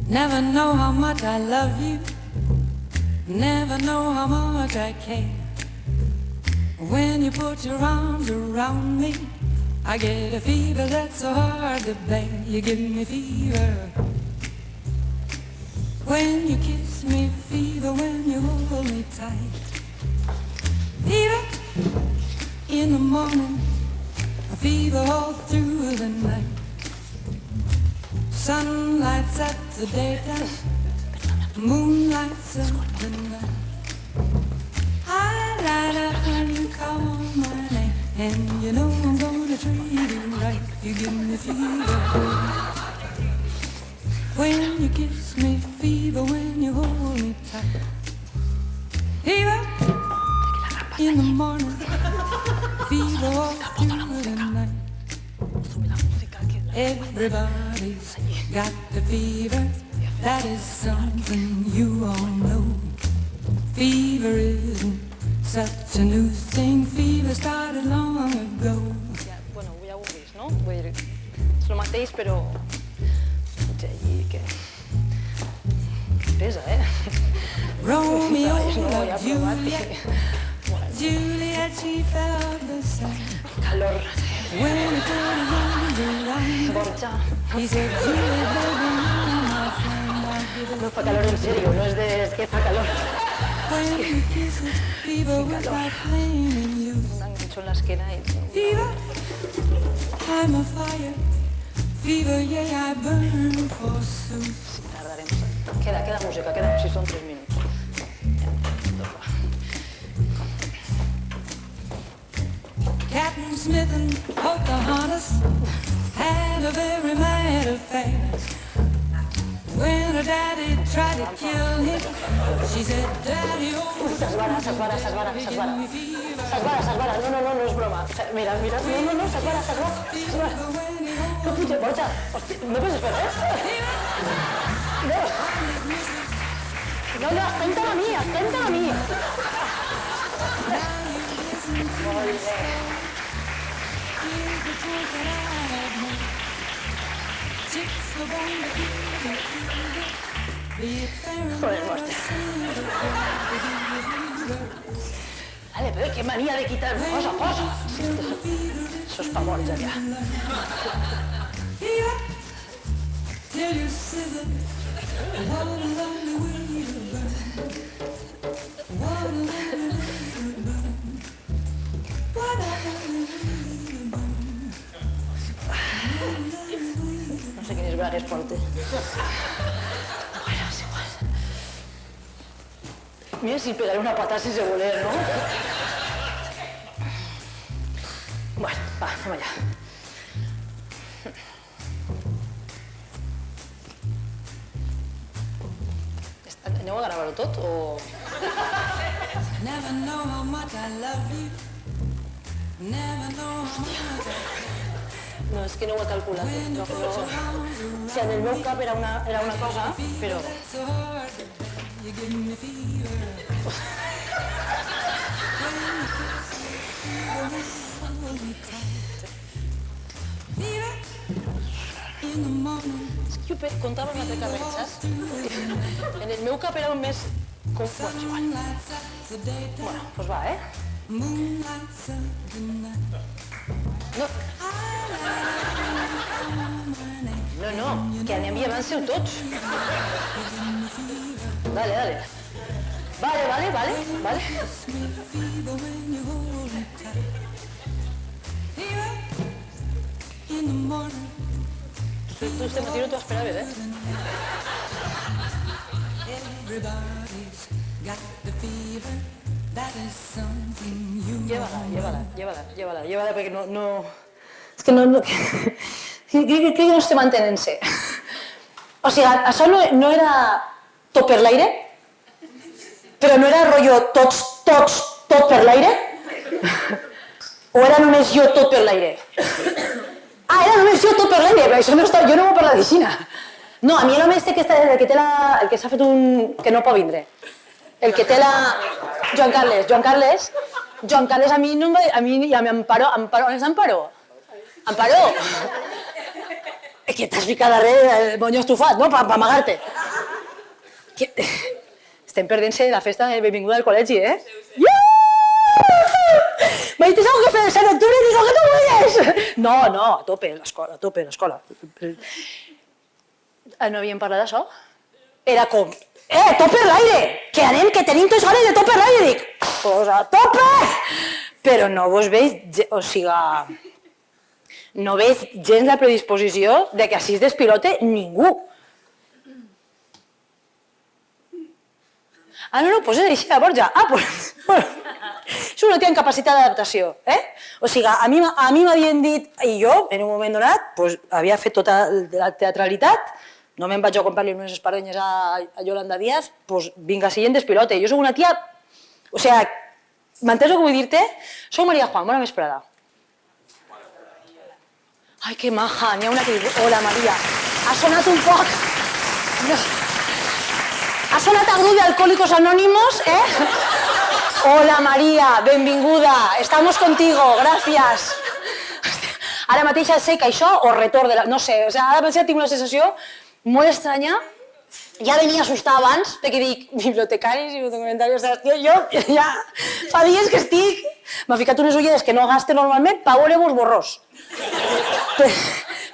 Never know how much I love you. Never know how much I care. When you put your arms around me, I get a fever that's so hard to bear. You give me fever when you kiss me, fever when you hold me tight. Fever in the morning, a fever all through the night. Sun lights up the daytime, moon lights up the night. I light up when you call my name, and you know I'm gonna treat you right. You give me fever when you kiss me, fever when you hold me tight. Fever in the morning, fever all through the night. Everybody's got the fever, that is something you all know. Fever isn't such a new thing, fever started long ago. Bueno, ja ho heu vist, no? Vull dir, és el mateix, però... Allí, que... Pesa, Romeo no, ja loved Juliet, Juliet, she felt the same. calor. When he put his arms around Borja. her, he said, Juliet, baby, you're my friend. I'll give it No fa calor en serio, no és de... és que fa calor. when you kiss it, fever was like flame in you. Un enganxó en l'esquena i... Fever, I'm a fire. Fever, yeah, I burn forsooth. Tardarem. Queda música, si són 3 minuts. Captain Smith and Pocahontas had a very mad affair. When her daddy tried to kill him, she said, Daddy, oh, S'esvara. No és broma. Mira, no, s'esvara. No puja, Borja, hosti, no pots fer res? No, estem-te'n a mi. Molt bé. Joder, Borja. Vale, pero qué manía de quitar... Posa. Això és pa Borja, ja. No sé quines bragues porta. Bueno, és igual. Mira si pegaré una patada sense voler, no? Bueno, va, anem allà. Aneu a gravar-ho tot o...? never know how much I love you. Never know how much No, és que no ho he calculat. No. O sigui, en el meu cap era una cosa, però... so hard to bear. You give me fever. Fever in the morning. És que jo comptava un altre carrer, saps? En el meu cap era un més... Com pots igual? Lights up the daytime, Bueno, doncs va, moon lights up the night. No, que anem llevant-se-ho tots. Dale. Vale. Fever when you hold me tight. Fever in the morning. Tu este matí no t'ho esperaves, Everybody's got the fever. That is something you Llévala, perquè no... És que no... Crec que no estem entenent-se. O sigui, això no era tot per l'aire, però no era rotllo tot per l'aire, o era només jo tot per l'aire? Ah, era només jo tot per l'aire, però això no està... Jo no m'ho parlat d'aixina. No, a mi només té el que s'ha fet un... que no pot vindre. El que té la... Joan Carles a mi no em va... A mi i a mi Amparo... On és Amparo? Amparo! És que t'has ficat darrere el moño estufat, no? Per amagar-te. Estem perdent-se la festa de benvinguda al col·legi, eh? ¿Maite algo que fer el 7 d'octubre i digo que no vuelves? No, a tope l'escola. No havíem parlat d'això? Era com, tope l'aire, que anem, que tenim tots ganes de tope l'aire. Dic, pues a tope! Però no vos veig, o sigui, no veig gens la predisposició de que així es despilote ningú. No, doncs és així, Borja. Doncs, bueno, és una tia amb capacitat d'adaptació, eh? O sigui, a mi m'havien dit, i jo, en un moment donat, havia fet tota la teatralitat, no me'n vaig a comprar-li unes espardenyes a Yolanda Díaz, doncs vinga, siguent despilote. Jo soc una tia, o sigui, m'entens el que vull dir-te? Soc Maria Juan, bona vesprada. Ai, que maja, n'hi ha una que diu, hola Maria, ha sonat un poc... Ha sonat a grup d'Alcohólicos Anónimos, eh? Hola Maria, benvinguda, estamos contigo, gràcies. Ara mateix sé que això, o retorn de la... No sé, ara mateix tinc una sensació molt estranya. Ja venia assustada abans, perquè dic, bibliotecaris i documentaris, jo ja fa dies que estic... M'ha ficat unes ulleres que no gaste normalment per veure-vos borrós.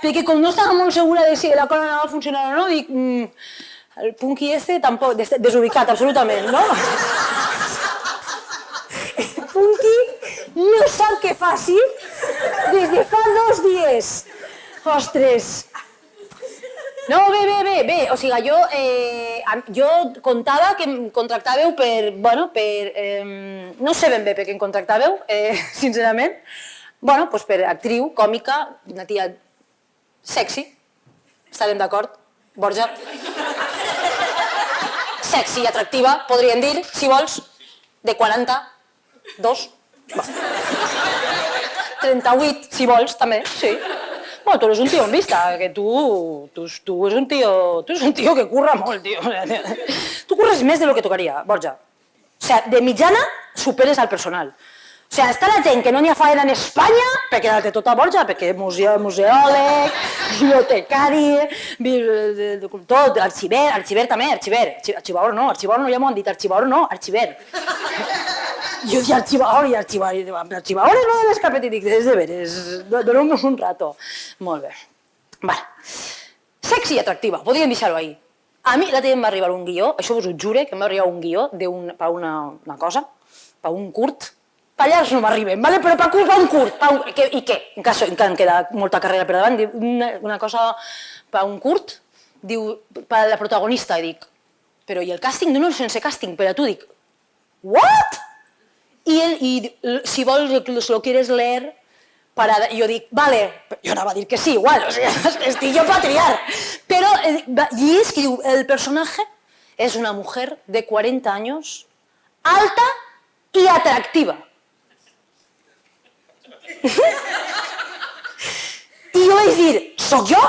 Perquè com no estava molt segura de si la cosa anava a funcionar o no, dic... El punky tampoc, desubicat, absolutament, no? El punky no sap què faci des de fa 2 dies. Ostres. No, bé, o sigui, jo comptava que em contractàveu per, bueno, no sé ben bé per què em contractàveu, sincerament. Bueno, doncs per actriu, còmica, una tia sexy, estarem d'acord, Borja? Sexy i atractiva, podríem dir, si vols, de 42, 38, si vols, també, sí. Bueno, tu eres un tio en vista, que tu eres un tio que curra molt, tio. Tu curres més de lo que tocaria, Borja. O sigui, de mitjana superes al personal. O sigui, està la gent que no n'hi ha faena en Espanya, per quedar-te tota Borja, perquè museòleg, bibliotecari, tot, arxiver també, arxivador no ja m'ho han dit, arxivador no, arxiver. Jo dic arxivador i arxivador no de les carpetes, és de veres, dona'm un rato. Molt bé. Sexy i atractiva, podríem deixar-ho ahí. A mi l'altre dia em va arribar un guió, això us ho jure, que em va arribar un guió per una cosa, per un curt. Per llargs no m'arriben, però per un curt. I què? Encara em queda molta carrera per davant. Una cosa per un curt, diu, per la protagonista, i dic, però i el càsting? No, sense càsting, per a tu dic, what? I si vols, lo quieres leer, i jo dic, vale, jo anava a dir que sí, igual, estic jo per triar. Però, i és que diu, el personatge és una mujer de 40 anys, alta i atractiva. I jo vaig dir, soc jo?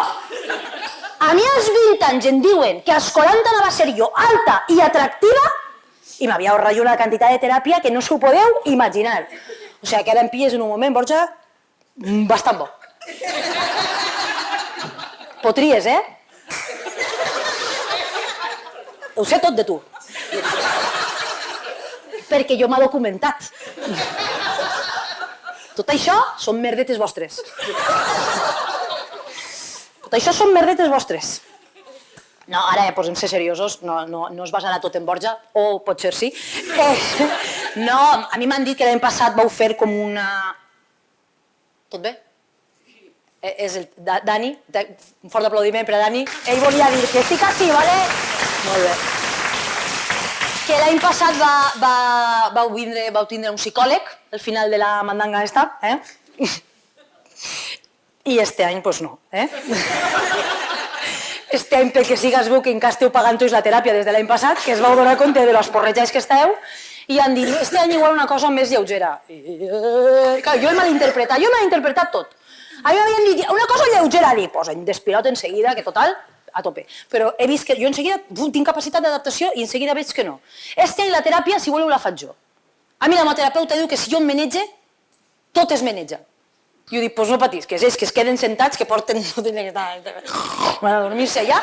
A mi als 20 anys em diuen que als 40 anava a ser jo alta i atractiva i m'havia ahorrat una quantitat de teràpia que no s'ho podeu imaginar. O sigui, que ara em pilles en un moment, Borja, bastant bo. Potries, eh? Ho sé tot de tu. Perquè jo m'ha documentat. Tot això són merdetes vostres. Tot això són merdetes vostres. No, ara posem-se seriosos, no es basarà tot en Borja, o potser sí. No, a mi m'han dit que l'any passat vau fer com una... Tot bé? És el Dani, un fort aplaudiment per a Dani. Ell volia dir que estic així, vale? Molt bé. Que l'any passat vau tindre un psicòleg al final de la mandanga esta, eh? I este any, doncs no, eh? Este any, pel que sigues veu que encara esteu pagant tots la teràpia des de l'any passat, que es vau donar compte de les porrejats que esteu, i han dit, este any igual una cosa més lleugera. Clar, jo he malinterpretat tot. A mi m'havien dit, una cosa lleugera, dic, doncs en despilot en seguida, que total, a tope. Però he vist que jo en seguida tinc capacitat d'adaptació i en seguida veig que no. Este any la teràpia, si voleu, la faig jo. A mi la meva terapeuta diu que si jo em menege, tot es meneja. I jo dic, doncs no patis, que és que es queden sentats, que porten... Van a dormir-se allà,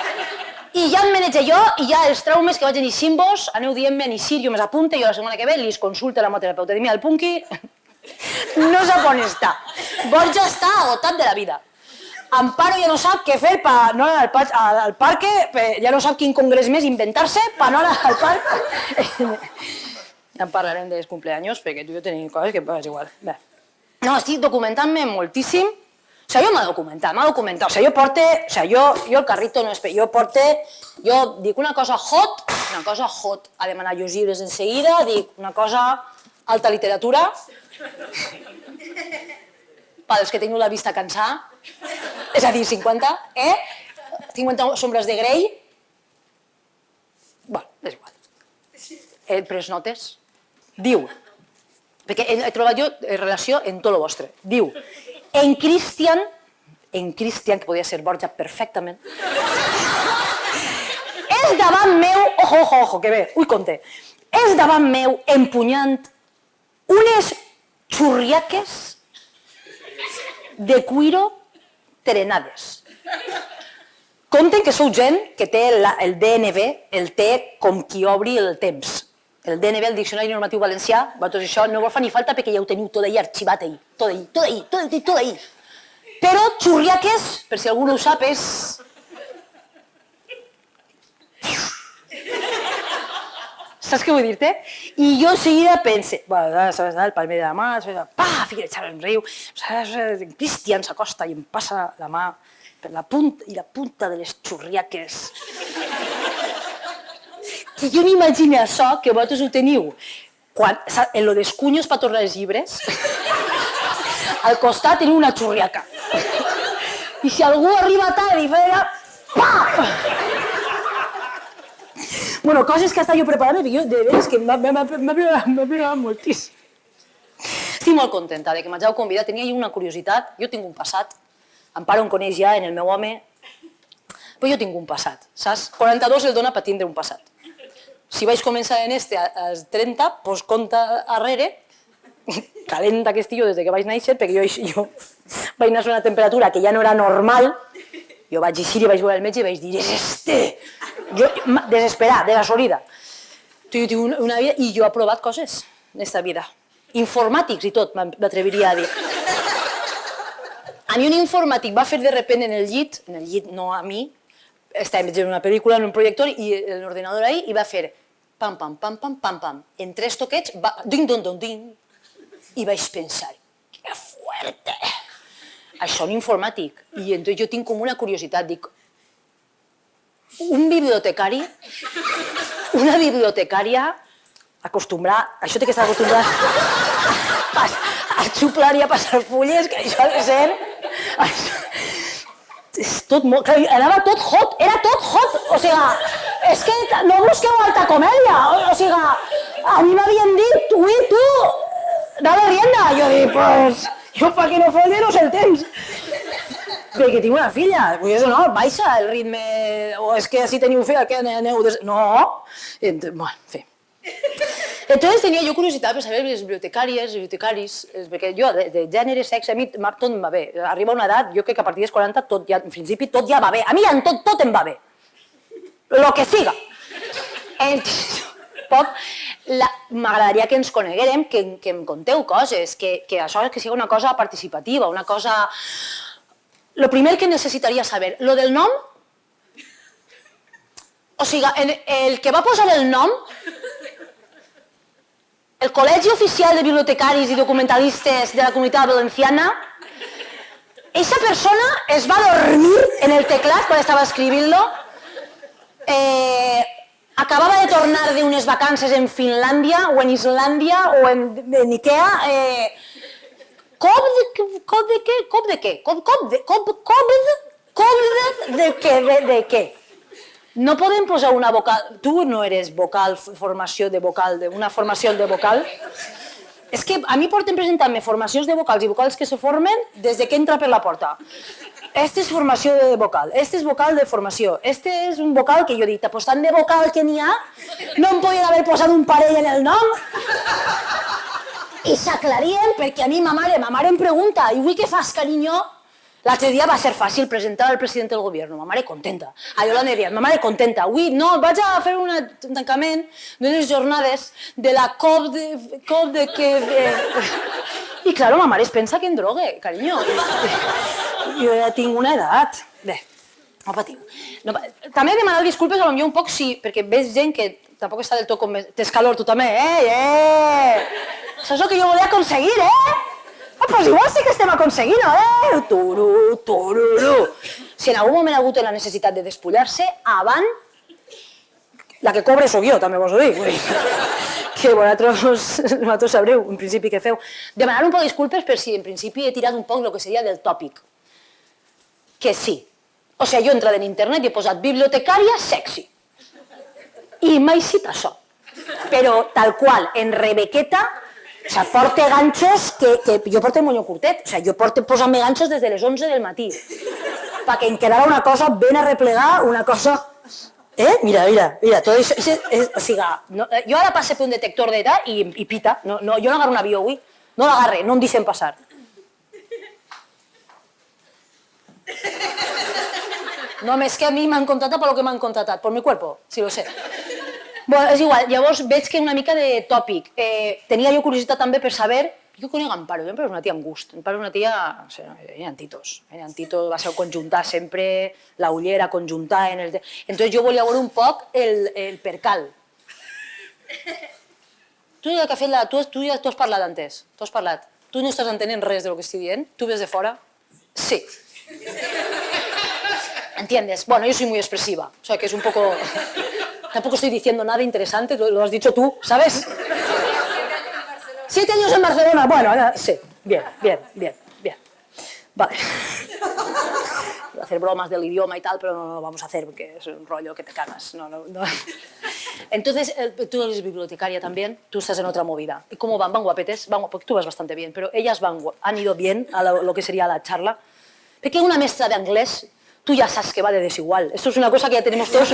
I ja em manejo jo, i ja els traumes que vaig tenir simbos, aneu dient-me, Anisir, jo me s'apunte, jo la setmana que ve li consulta la meva terapeuta. Dic, mira, el punqui no sap on està. Borja està agotat de la vida. Amparo ja no sap què fer per no anar al parque, ja no sap quin congrés més inventar-se per no anar al parc. Ja en parlarem dels cumpleaños, perquè tu i jo tenim coses que és igual. Bé. No, estic documentant-me moltíssim. O sigui, jo m'ha documentat. O sigui, jo el carrito no és... Jo dic una cosa hot, a demanar llegir llibres en seguida, dic una cosa alta literatura, pels que tinc la vista cansada, és a dir, 50, 50 sombres de Grey, bueno, és igual. He pres notes, diu, perquè he trobat jo relació en tot el vostre, diu, en Christian, que podia ser Borja perfectament, és davant meu, ojo, que bé, ui, compte, és davant meu empunyant unes xurriaques de cuiro trenades. Compten que sou gent que té el DNB, el té com qui obri el temps. El DNB, el Diccionari Normatiu Valencià, vosaltres això no vos fa ni falta perquè ja ho teniu tot ahí arxivat ahí, tot ahí. Però xurriaques, per si algú no ho sap, és... Saps què vull dir-te? I jo en seguida pense, sabes, el palmer de la mà, pa, fica el riu, Cristian s'acosta i em passa la mà per la punta de les xurriaques. Que jo m'imagino això, que vosaltres ho teniu, en lo dels cunyos per tornar els llibres, al costat teniu una xurriaca. I si algú arriba tard i fa... Pam! Bueno, coses que hasta jo preparant-me, perquè jo de veres que m'ha preparat moltíssim. Estic molt contenta que m'hageu convidat, tenia jo una curiositat, jo tinc un passat, Amparo em coneix ja en el meu home, però jo tinc un passat, saps? 42 el dona per tindre un passat. Si vaig començar en als 30, doncs compta darrere, calenta que estic jo des que vaig néixer, perquè jo vaig néixer a una temperatura que ja no era normal, jo vaig eixir i vaig veure el metge i vaig dir, és este! Jo, desesperat, desasolida. Jo tinc una vida i jo he provat coses en aquesta vida. Informàtics i tot, m'atreviria a dir. A mi un informàtic va fer de repent en el llit no a mi, estàvem veient una pel·lícula en un projector i l'ordenador ahí i va fer pam, pam, pam, pam, pam, pam. En 3 toquets, ding, dong, dong, ding. I vaig pensar, que fuerte! Això un informàtic. I entonces jo tinc com una curiositat, dic, un bibliotecari, una bibliotecària acostumbrar, això té que estar acostumbrat a xuplar i a passar fulles, que això ha de ser... És tot molt... Anava tot hot, era tot hot, o sigui, és que no busqueu alta comèdia, o sigui, a mi m'havien dit, ui, tu, dale rienda, jo dic, pues, jo pa que no folde no sé el temps. Perquè tinc una filla, pues eso no, baixa el ritme, o és que si teniu fe, que aneu... No, bueno, en fi. Entonces tenia jo curiositat per saber les bibliotecàries, bibliotecaris, perquè jo, de gènere, sexe, a mi tot em va bé. Arriba una edat, jo crec que a partir dels 40, tot ja, en principi, tot ja va bé. A mi ja tot em va bé. Lo que siga. M'agradaria que ens coneguérem, que em conteu coses, que això que sigui una cosa participativa, una cosa... Lo primer que necessitaria saber, lo del nom, o sigui, el que va posar el nom, el Col·legi Oficial de Bibliotecaris i Documentalistes de la Comunitat Valenciana, esa persona es va dormir en el teclat quan estava escrivint-lo, acabava de tornar d'unes vacances en Finlàndia o en Islàndia o en Ikea, de què? No podem posar una vocal... Tu no eres vocal, formació de vocal, una formació de vocal. És que a mi porten presentant-me formacions de vocals i vocals que se formen des que entra per la porta. Este és formació de vocal, este és vocal de formació, este és un vocal que jo he dit, apostant de vocal que n'hi ha, no em podien haver posat un parell en el nom i s'aclarien perquè a mi ma mare em pregunta, i avui què fas, carinyo? L'altre dia va ser fàcil presentar el president del govern, ma mare contenta. A Yolanda Díaz, ma mare contenta. Avui no, vaig a fer un tancament d'unes jornades de la COP de que... I, claro, ma mare es pensa que em drogue, carinyo. Jo ja tinc una edat. Bé, no patiu. També demanar disculpes, potser un poc, sí, perquè veig gent que tampoc està del tot com... Tens calor, tu també, Això és el que jo volia aconseguir, Pues igual sí que estem aconseguint, Tururu, tururu. Si en algun moment ha hagut la necessitat de despullar-se, avant, la que cobre sóc jo, també vos ho dic. Que vosaltres sabreu, en principi, què feu. Demanar un poc de disculpes per si en principi he tirat un poc el que seria del tòpic. Que sí. O sigui, jo he entrat en internet i he posat bibliotecària sexy. I m'he cit això. Però tal qual, en Rebequeta, o sigui, porta ganxos que jo porto el monyo curtet. O sigui, jo porto posant-me ganxos des de les 11 del matí. Perquè em quedara una cosa ben arreplegar, una cosa... Mira, tot això... O sigui, jo ara passe per un detector d'edat i pita. Jo no agarro un avió avui. No l'agarre, no em deixen passar. No, és que a mi m'han contratat per lo que m'han contratat, por mi cuerpo, si lo sé. Bueno, és igual, llavors veig que una mica de tòpic. Tenia jo curiositat també per saber... Jo conec Amparo, Amparo és una tia amb gust. Amparo és una tia... No sé, eren titos. Eren titos, va ser conjuntar sempre, la ullera, conjuntar... Entonces jo volia veure un poc el percal. Tu ja que has fet la... Tu ja has parlat antes, tu has parlat. Tu no estàs entenent res del que estic dient? Tu ves de fora? Sí. ¿Entiendes? Bueno, yo soy muy expresiva, o sea que es un poco... Tampoco estoy diciendo nada interesante, lo has dicho tú, ¿sabes? 7 años en Barcelona, bueno, sí, bien. Vale. Voy a hacer bromas del idioma y tal, pero no lo vamos a hacer porque es un rollo que te cagas. No. Entonces, tú eres bibliotecaria también, tú estás en otra movida. ¿Y cómo van? ¿Van guapetes? Porque tú vas bastante bien, pero ellas han ido bien a lo que sería la charla. Porque una maestra de inglés, tú ya sabes que va de desigual. Esto es una cosa que ya tenemos todos...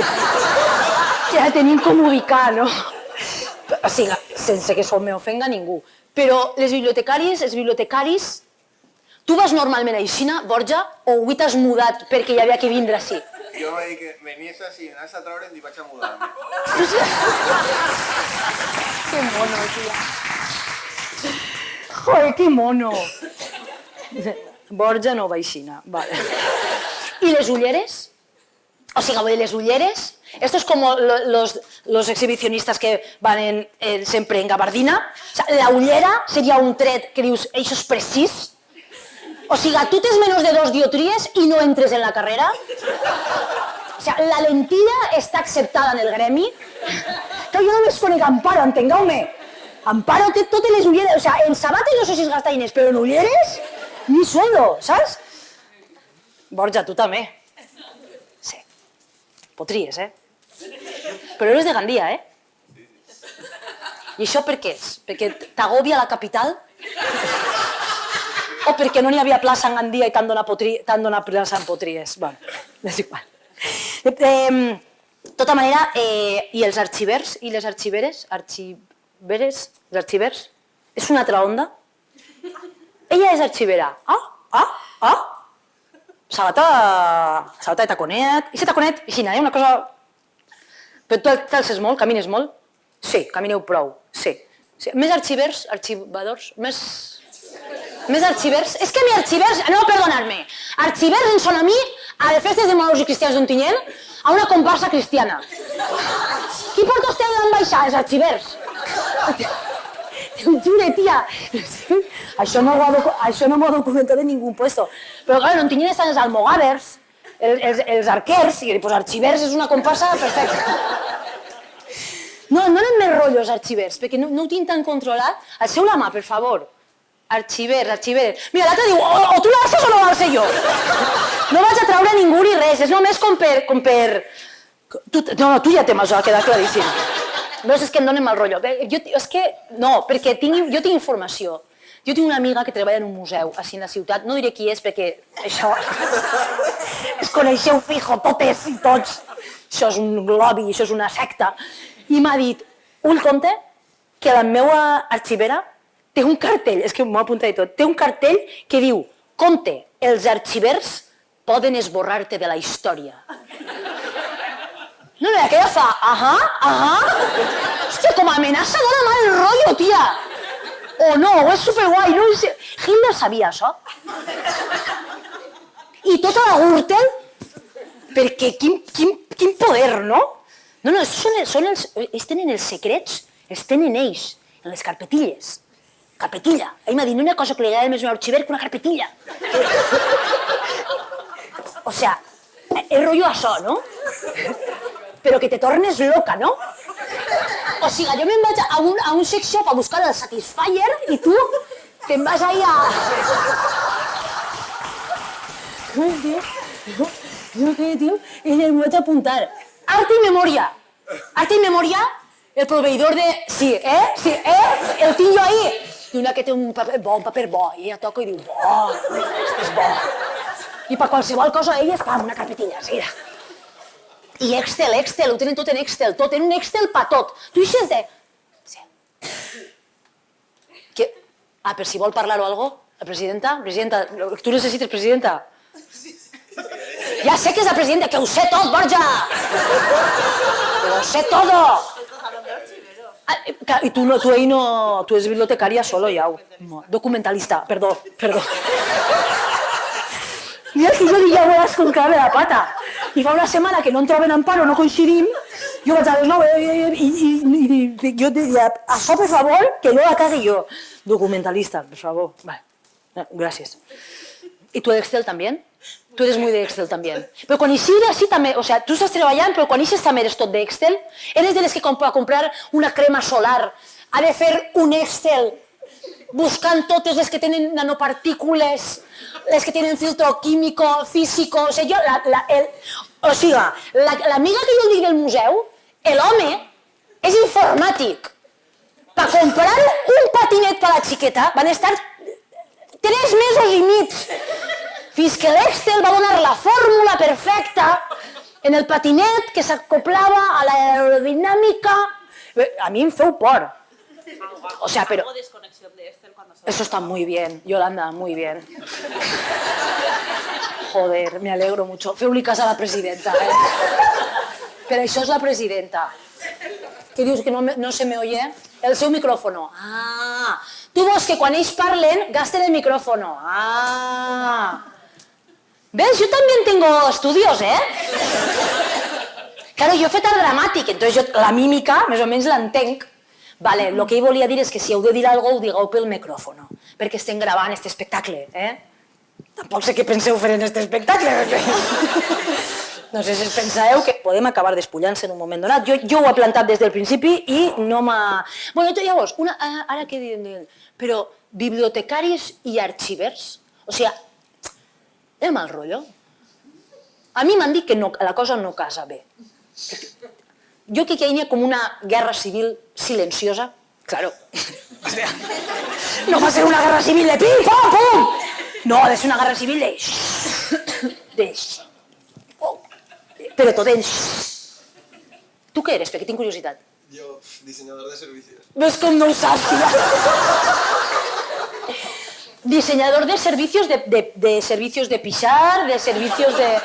Ja tenim com ubicar, no? O sigui, sense que això m'ofenga ningú. Però les bibliotecàries, els bibliotecaris... Tu vas normalment a Ixina, Borja, o avui t'has mudat perquè hi havia que vindre així? Jo vaig dir que venies així, anaves a treure'm i vaig a mudar-me. Que mono, tia. Joder, que mono. Borja no va a Ixina, vale. I les ulleres? O sigui, les ulleres... Esto es como los exhibicionistas que van siempre en gabardina. O sea, la ullera sería un tret que dius, això és precís. O sigui, tu tens menys de 2 dioptries i no entres en la carrera. O sea, la lentilla està acceptada en el gremi. Però jo només conec Amparo, entengueu-me. Amparo té totes les ulleres. O sea, en sabates no sé si es gastaines, però en ulleres ni sueldo, saps? Borja, tu també. Sí. Potries, Però eres de Gandia, I això per què és? Perquè t'agòbia la capital? O perquè no n'hi havia plaça en Gandia i t'han donat plaça en Potries? Bueno, és igual. De tota manera, i els arxivers i les arxiveres? Els arxivers? És una altra onda? Ella és arxivera. Sabata de taconet. I se taconet, Ixina, una cosa... Però tu t'alces molt, camines molt? Sí, camineu prou, sí. Més arxivers, arxivadors, més arxivers... És que a mi arxivers... No, perdonad-me. Arxivers em són a mi a les festes de moros i cristians d'Ontinyent a una comparsa cristiana. Qui porta vostè d'on baixar, els arxivers? T'ho jure, tia. Això no m'ho ha documentat en ningú puesto. Però, clar, en Ontinyent estan els almogàvers, els arquers, i doncs arxivers és una comparsa perfecta. No anem més rotllos, arxivers, perquè no ho tinc tan controlat. Alceu la mà, per favor. Arxivers. Mira, l'altre diu, o tu l'alces o no l'alce jo. No vaig a treure ningú ni res, és només com per... No, tu ja temes, ha quedat claríssim. No, és que em donen mal rotllo. És que, no, perquè jo tinc informació. Jo tinc una amiga que treballa en un museu, així en la ciutat, no diré qui és perquè això... Es coneixeu fijo, totes i tots. Això és un lobby, això és una secta. I m'ha dit, ull compte, que la meva arxivera té un cartell, és que m'ho ha apuntat i tot, té un cartell que diu, compte, els arxivers poden esborrar-te de la història. No, aquella fa, Hòstia, com a amenaça dona mal rotllo, tia. O no, o és superguai, no? Hitler sabia això. I tota la Gürtel, perquè quin poder, no? No, ells tenen els secrets, els tenen ells, en les carpetilles. Carpetilla. Ell m'ha dit, no hi ha cosa que li agrada més a un arxiver que una carpetilla. O sea, és rotllo això, no? Però que te tornes loca, no? O sigui, jo me'n vaig a un sex shop a buscar el Satisfyer i tu te'n vas ahí a... ¿Qué, tío? Y me voy a apuntar. Arte y memoria. Arte y memoria, el proveïdor de... Sí, el tinc jo ahí. I una que té un paper bo, i ella toca i diu, este és bo. I per qualsevol cosa ella és una carpetilla, seguida. I Excel, ho tenen tot en Excel, tot en un Excel per tot. Tu ixes de... Sí. Per si vol parlar o algo, la presidenta, tu necessites presidenta? Ja sé que és la presidenta, que ho sé tot, Borja! Que ho sé todo! I tu ahí no... Tu eres bibliotecaria solo, ja. Documentalista, perdó. Mira que jo ja ho con clave de pata. I fa una setmana que no em troben en Amparo, no coincidim, jo vaig a les 9 i jo diria, això, per favor, que jo la cagui jo. Documentalista, per favor. Vale, gracias. ¿Y tú de Excel también? Tú eres muy de Excel también. Pero cuando hiciste así también, o sea, tú estás trabajando, pero cuando hiciste también eres tot de Excel, eres de los que a comprar una crema solar, ha de fer un Excel buscant totes les que tenen nanopartícules, les que tenen filtro químico, físico... O sigui, l'amiga que jo dic del museu, l'home és informàtic. Per comprar un patinet per a la xiqueta van estar 3 mesos i mig. Fins que l'Excel va donar la fórmula perfecta en el patinet que s'acoplava a l'aerodinàmica. A mi em feu por. O sea, pero... Eso está muy bien, Yolanda, muy bien. Joder, me alegro mucho. Feu-li cas a la presidenta, Però això és la presidenta. Que dius que no se me oye? El seu micrófono. Ah, tu vols que quan ells parlen gasten el micrófono. Ah. ¿Ves? Yo también tengo estudios, Claro, jo he fet art dramàtic, entonces la mímica més o menys l'entenc. Vale, el que ell volia dir és que si heu de dir alguna cosa, ho digueu pel micròfono, perquè estem gravant aquest espectacle, Tampoc sé què penseu fer en aquest espectacle, No sé si es penseu que podem acabar despullant-se en un moment donat. Jo ho he plantat des del principi i no m'ha... Bueno, llavors, ara què diuen? Però bibliotecaris i arxivers, o sigui, és mal rotllo. A mi m'han dit que la cosa no casa bé. Jo crec que hi ha com una guerra civil silenciosa. Claro. No va a ser una guerra civil de pim, pum, pum. No, ha de ser una guerra civil de... Però tot en... Tu què eres? Perquè tinc curiositat. Jo, diseñador de servicios. Ves com no ho saps, tia? Diseñador de servicios, de servicios de pisar, de servicios de...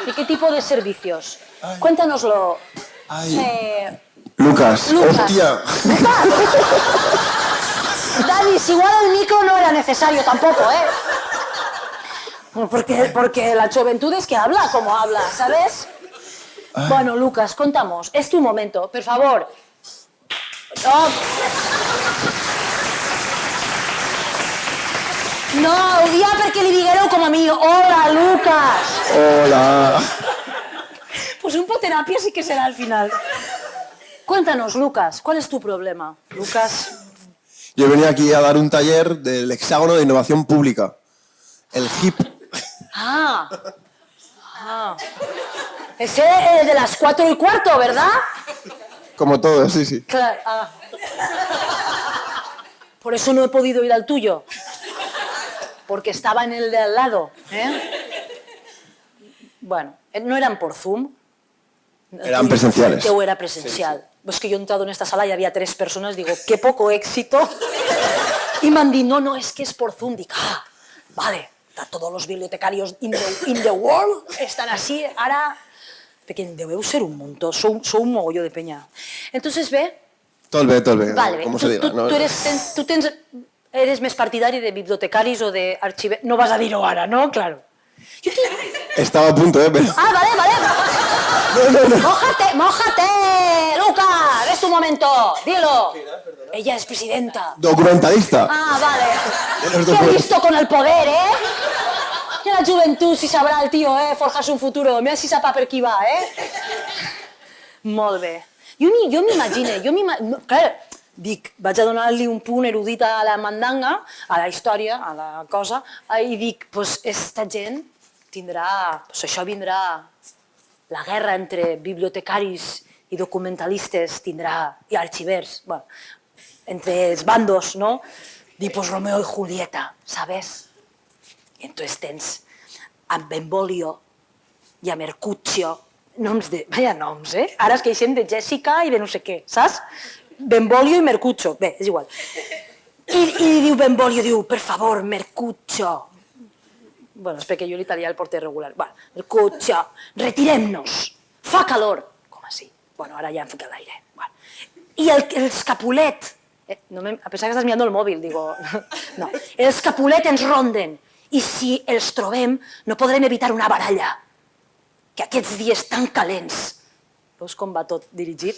¿De qué tipo de servicios? Cuéntanoslo. Lucas, hostia. Dani, si igual el micro no era necesario tampoco, Porque la juventud es que habla como habla, ¿sabes? Bueno, Lucas, contamos. Es tu momento, por favor. No, ho dia perquè li diguereu com a mi. Hola, Lucas. Hola. Pues un poco terapia sí que será al final. Cuéntanos, Lucas, ¿cuál es tu problema? Lucas. Yo he venido aquí a dar un taller del hexágono de innovación pública. El HIP. Ese de las 4:15, ¿verdad? Como todo, sí, sí. Claro. Por eso no he podido ir al tuyo. Porque estaba en el de al lado. Bueno, no eran por Zoom. Eran presenciales. O era presencial. Sí. Pues que yo he entrado en esta sala y había 3 personas, digo, qué poco éxito. Y me han dicho, no, es que es por Zoom. Digo, vale, todos los bibliotecarios in the world están así, ara... Perquè deveu ser un muntó, sou un mogolló de penya. Entonces, bé... Tot bé, Vale, com se diga. Tu eres més partidari de bibliotecaris o d'arxivers... No vas a dir-ho ara, no? Claro. Estaba a punto, pero... Ah, vale. No. Mójate, Lucas, es tu momento, dilo. Ella es presidenta. Documentalista. Ah, vale. De los Qué listo con el poder, ¿eh? Que la juventud si sabrà el tio, forjar-se un futuro. Mira si sap per qui va, Molt bé. Jo m'imagino, clar, dic, vaig a donar-li un punt erudit a la mandanga, a la història, a la cosa, i dic, pues esta gent tindrà, pues això vindrà, la guerra entre bibliotecaris i documentalistes tindrà, i arxivers, bueno, entre els bandos, ¿no? Dic, pues Romeo y Julieta, ¿sabes? I entonces tens a Benvolio i a Mercutio, noms de... Vaya noms, Ara es queixem de Jessica i de no sé què, saps? Benvolio i Mercutio, bé, és igual. I diu Benvolio, diu, per favor, Mercutio. Bueno, és perquè jo l'italià el porto regular. Mercutio, retirem-nos, fa calor. Com així? Bueno, ara ja em fica l'aire. I el Capulet, a pesar que estàs mirant el mòbil, digo, no, els Capulet ens ronden. I si els trobem, no podrem evitar una baralla. Que aquests dies tan calents... Veus com va tot dirigit,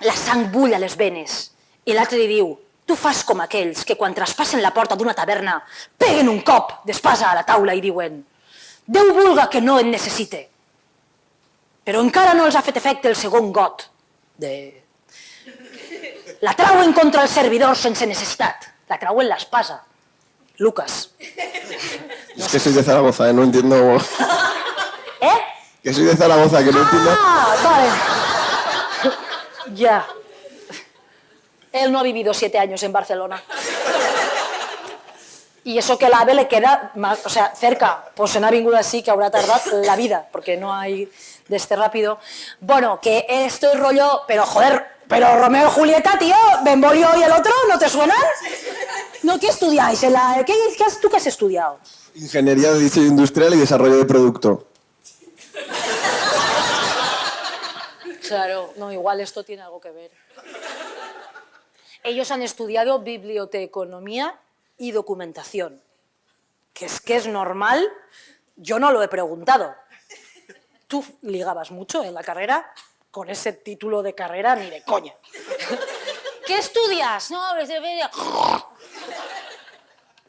La sang bull a les venes. I l'altre li diu, tu fas com aquells que quan traspassen la porta d'una taverna peguen un cop d'espasa a la taula i diuen Déu vulga que no et necessite. Però encara no els ha fet efecte el segon got. La trauen contra el servidor sense necessitat. La trauen l'espasa. Lucas. Es que soy de Zaragoza, no entiendo... Que soy de Zaragoza, que no entiendo... Ah, vale. Ya. Él no ha vivido 7 años en Barcelona. Y eso que el AVE le queda más, o sea, cerca. Pues se ha venido así que habrá tardado la vida, porque no hay de este rápido. Bueno, que esto es rollo... Pero joder, pero Romeo y Julieta, tío, Benvolio y el otro, ¿no te suenan? No, ¿qué estudiáis? ¿Tú qué has estudiado? Ingeniería de diseño industrial y desarrollo de producto. Claro, no, igual esto tiene algo que ver. Ellos han estudiado biblioteconomía y documentación. Que es normal, yo no lo he preguntado. ¿Tú ligabas mucho en la carrera? Con ese título de carrera, ni de coña. ¿Qué estudias? No,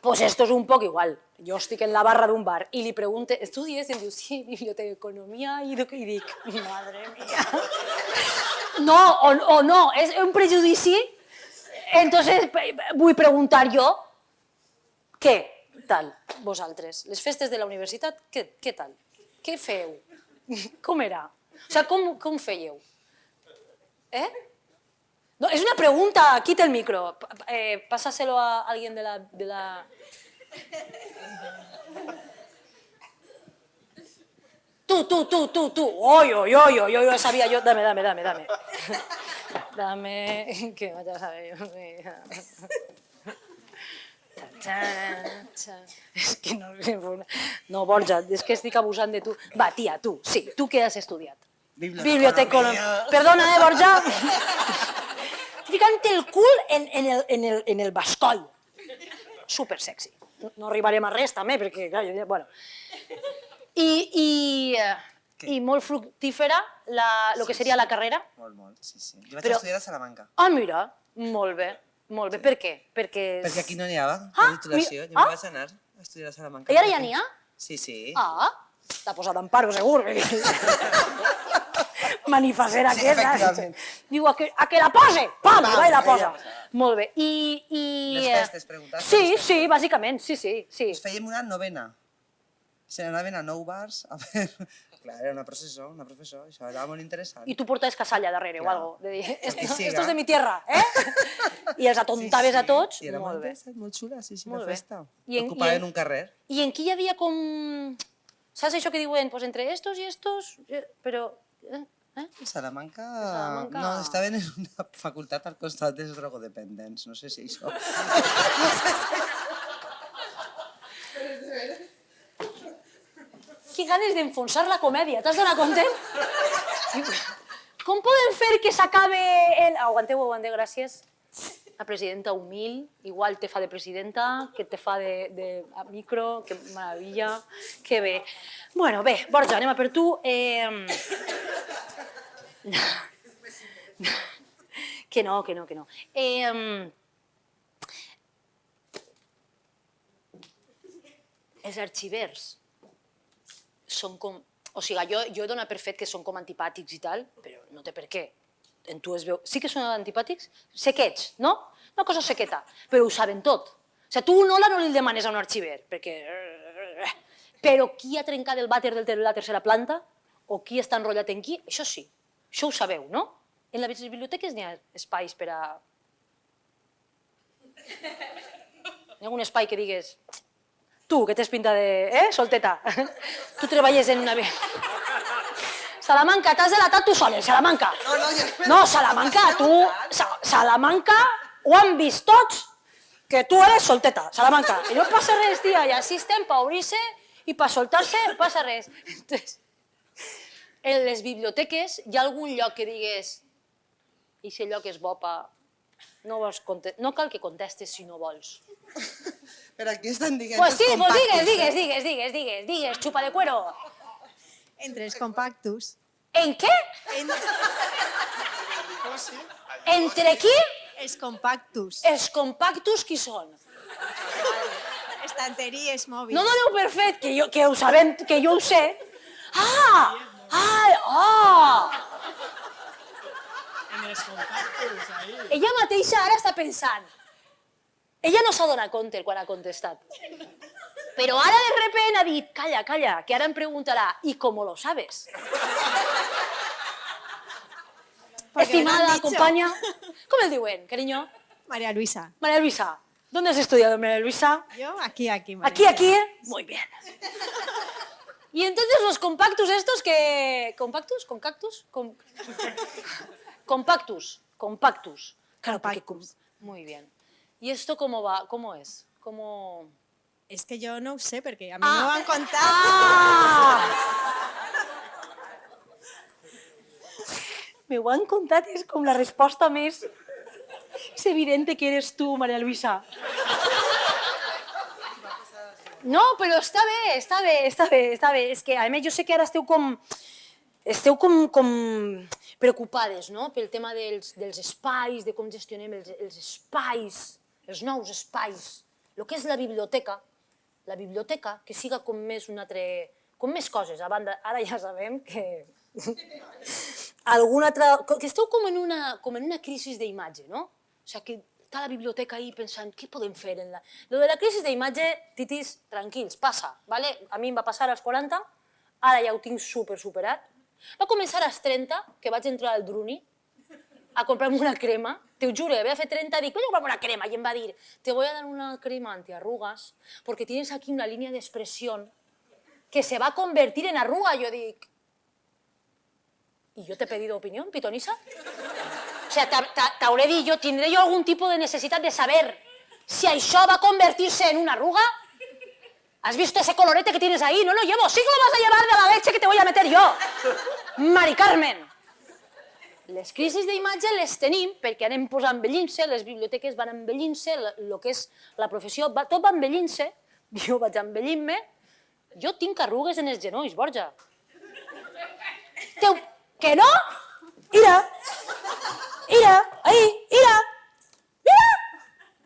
pues esto es un poco igual. Jo estic en la barra d'un bar i li pregunte, estudies? I em diu, sí, biblioteconomia i dic, madre mía. No, o no, és un prejudici. Entonces, vull preguntar jo, què tal vosaltres? Les festes de la universitat, què tal? Què feu? Com era? O sigui, com fèieu? No, es una pregunta, quita el micro, pásaselo a alguien de la... Tú, yo sabía yo, dame. Dame, que vaya a saber yo. És que no, Borja, és que estic abusant de tu. Va, tia, tu, sí, tu què has estudiat? Biblioteconomia. Perdona, Borja. Ficant el cul en el bascoll. Super sexy. No arribarem a res, també, perquè, clar, bueno. I molt fructífera, el que seria la carrera. Molt, sí. Jo vaig estudiar a Salamanca. Ah, mira, molt bé. Per què? Perquè aquí no n'hi havia, la titulació. Jo me'n vaig anar a estudiar a Salamanca. I ara ja n'hi ha? Sí. Ah, t'ha posat Amparo, segur. Manifacera aquesta. Diu, a que la pose! Pam, va i la posa. Molt bé. Les festes, preguntaves? Sí, bàsicament, sí. Ens fèiem una novena. Se n'anaven a 9 bars a fer... Clar, era una processó, això era molt interessant. I tu portaves casalla darrere o algo, de dir, esto siga. es de mi tierra, I els atontaves a tots. I era molt bé. molt xula, sí, la Molt bé. festa. I Ocupaven un carrer. I en qui hi havia com... Saps això que diuen, pues entre estos i estos, però... Salamanca... Salamanca... No, estaven en una facultat al costat dels drogodependents, no sé si això... tinc ganes d'enfonsar la comèdia, t'has donat compte? Com podem fer que s'acabe el... Aguanteu, gràcies. La presidenta humil, igual te fa de presidenta, que te fa de micro, que meravella, que bé. Bueno, bé, Borja, anem a per tu. Que no. Els arxivers són com... O sigui, jo he donat per fet que són com antipàtics i tal, però no té per què. En tu es veu... Sí que són antipàtics? Sequets, no? Una cosa sequeta, però ho saben tot. O sigui, tu no li demanes a un arxiver, perquè... Però qui ha trencat el vàter de la tercera planta? O qui està enrotllat en qui? Això sí, això ho sabeu, no? En les biblioteques n'hi ha espais per a... Hi ha algun espai que digues... Tu, que tens pinta de... solteta. Tu treballes en una... Salamanca, t'has delatat tu sol, Salamanca. No, Salamanca, tu... Salamanca ho han vist tots, que tu eres solteta, Salamanca. I no passa res, tia, i així estem per obrir-se i per soltar-se, no passa res. En les biblioteques hi ha algun lloc que digues i si el lloc és bo pa... No cal que contestes si no vols. Però aquí estan dient Pues sí, els pues compactos. digues, chupa de cuero. Entre els compactos. ¿En què? Entre qui? Els compactos. Els compactos qui són? Estanteries mòbils. No doneu per fet que ho sabem, que jo ho sé. Ella mateixa ara està pensant. Ella no s'ha donat compte quan ha contestat. Però ara de repente ha dit, calla, que ara em preguntarà, ¿y cómo lo sabes? Estimada, companya, ¿cómo el diuen, cariño? María Luisa. María Luisa. ¿Dónde has estudiado, María Luisa? Yo aquí, María. Aquí. Muy bien. Y entonces los compactos estos que... ¿Compactus? ¿Concactus? Compactus. Claro, porque... Muy bien. ¿Y esto cómo va? ¿Cómo es? ¿Cómo...? Es que yo no ho sé, perquè a mi m'ho han contat. Me ho han contat, és com la resposta més... És evident que eres tu, María Luisa. No, però està bé. És que, a més, jo sé que ara esteu com preocupades, no?, pel tema dels espais, de com gestionem els espais, els nous espais, el que és la biblioteca, que siga com més un altre... com més coses, a banda, ara ja sabem que... que esteu com en una crisi d'imatge, no? O sigui, que està la biblioteca ahí pensant, què podem fer? Lo de la crisi d'imatge, titis, tranquils, passa, ¿vale? A mi em va passar als 40, ara ja ho tinc superat. Va començar als 30, que vaig entrar al Druni, a comprar-me una crema, te ho juro, havia fet 30, dic, voy a comprarme una crema, i em va dir, te voy a dar una crema antiarrugas, porque tienes aquí una línea de expresión que se va a convertir en arruga. Jo dic, ¿y yo te he pedido opinión, pitonisa? O sea, t'hauré dit jo, tindré jo algun tipus de necessitat de saber si això va convertir-se en una arruga? ¿Has visto ese colorete que tienes ahí? No lo llevo, sí que lo vas a llevar de la leche que te voy a meter yo. Mari Carmen. Les crisis d'imatge les tenim perquè anem envellint-se, les biblioteques van envellint-se, el que és la professió, tot va envellint-se, jo vaig envellint-me, jo tinc arrugues en els genolls, Borja. Que no? Mira,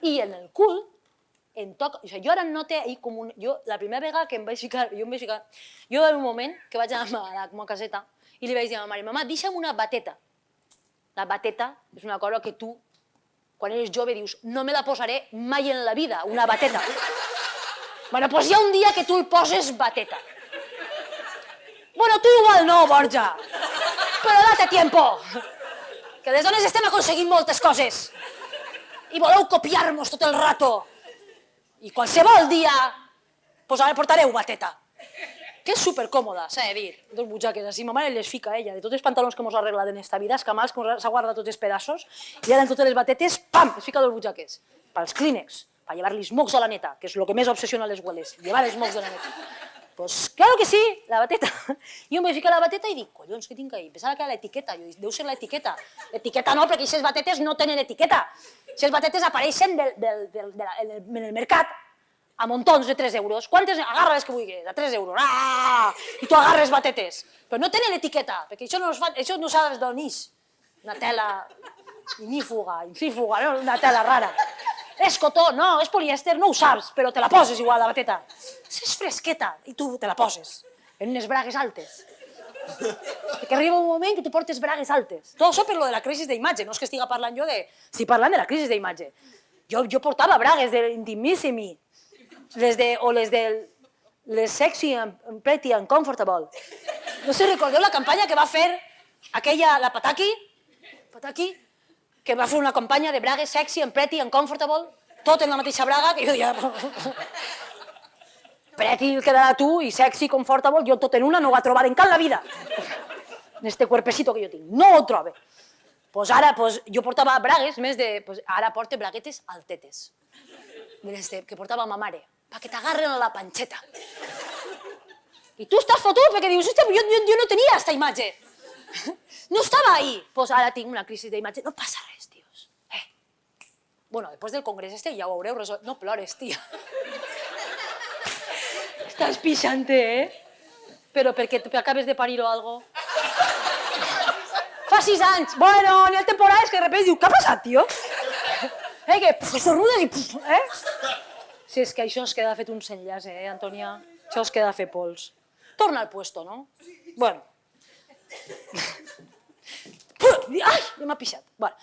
i en el cul em toca... O sigui, jo ara no té ahí com un... La primera vegada que em vaig ficar... Jo hi va haver un moment que vaig anar a la meva caseta i li vaig dir a ma mare, mamà, deixa'm una bateta. La bateta és una cosa que tu, quan eres jove, dius, no me la posaré mai en la vida, una bateta. Bueno, doncs hi ha un dia que tu el poses bateta. Bueno, tu igual no, Borja, però date tiempo, que les dones estem aconseguint moltes coses i voleu copiar-nos tot el rato i qualsevol dia portareu bateta, que és supercòmoda, s'ha de dir, dos butxaques així, ma mare les fica ella, de tots els pantalons que mos ha arreglat en esta vida, els camals que s'ha guardat tots els pedaços, i ara en totes les batetes, pam, les fica dos butxaques, pels clínex, per llevar-li mocs a la neta, que és el que més obsessiona les hueles, llevar els mocs a la neta. Pues claro que sí, la bateta. Jo em vaig ficar la bateta i dic, collons, què tinc ahí? Pensava que era l'etiqueta, jo dic, deu ser l'etiqueta. L'etiqueta no, perquè aquestes batetes no tenen etiqueta. Aquestes batetes apareixen en el mercat a muntons de 3 euros. Quantes? Agarra les que vulguis, a 3 euros. Ah! I tu agarres batetes. Però no tenen etiqueta, perquè això no saps d'on és. Una tela ignífuga, no? Una tela rara. És cotó, no, és polièster, no ho saps, però te la poses igual, la bateta. És fresqueta i tu te la poses en unes bragues altes. Perquè arriba un moment que tu portes bragues altes. Tot això per lo de la crisi d'imatge, no és que estigui parlant jo de... Estic parlant de la crisi d'imatge. Jo portava bragues de l'Intimissimi, o les Sexy and Pretty and Comfortable. No sé, recordeu la campanya que va fer aquella, la Pataki, que va fer una campanya de bragues sexy and pretty and comfortable, tot en la mateixa braga, que jo deia... Pretty quedarà tu i sexy, comfortable, jo tot en una no ho va trobar en la vida. En este cuerpecito que jo tinc, no ho trobe. Pues ara, jo portava bragues, ara porto braguetes altetes, que portava ma mare, perquè t'agarren a la panxeta. I tu estàs fotut perquè dius, hòstia, jo no tenia aquesta imatge. No estava ahí. Pues ara tinc una crisi d'imatge. No passa res, tios. Bueno, després del congrés ja ho haureu resolt. No plores, tia. Estàs pixante, Però perquè acabes de parir o algo. Fa 6 anys. Bueno, n'hi ha temporades que de repente diu, què ha passat, tio? Que estornudes i... Si és que això es queda fet un enllaç, Antònia? Això es queda fet pols. Torna al puesto, no? Bueno. Ai, ja m'ha pixat. Bueno.